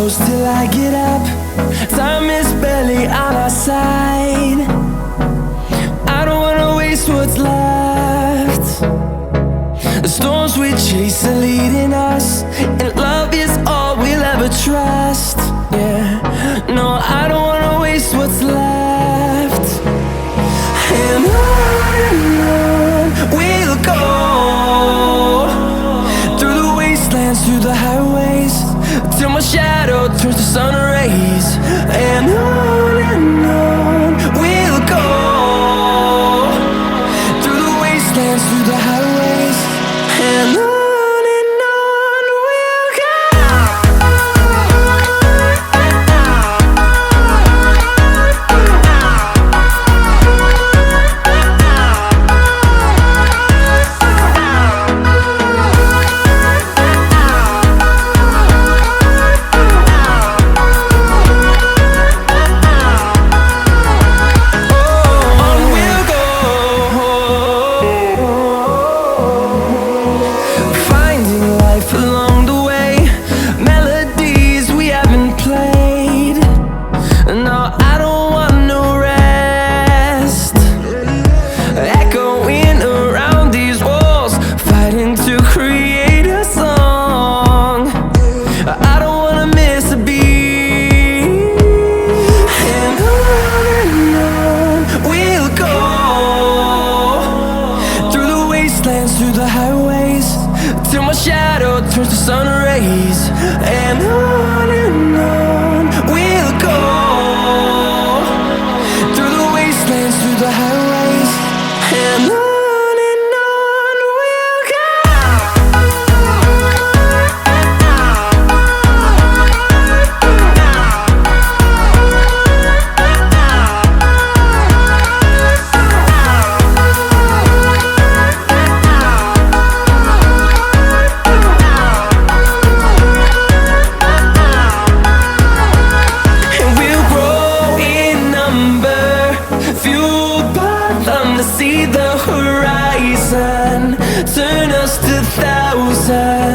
close till I get up. Time is barely on our side. I don't wanna waste what's left. The storms we chase are leading us, and love is all we'll ever trust. Yeah, no, I don't wanna waste what's left. And on we'll go, through the wastelands, through the highways, till my shadow turns to sun rays. And on we'll go, through the wastelands, through the highways, and on we'll go. Through the highways, till my shadow turns to sun rays. And on we'll go, through the wastelands, through the highways, and on we'll go. See the horizon, turn us to thousands.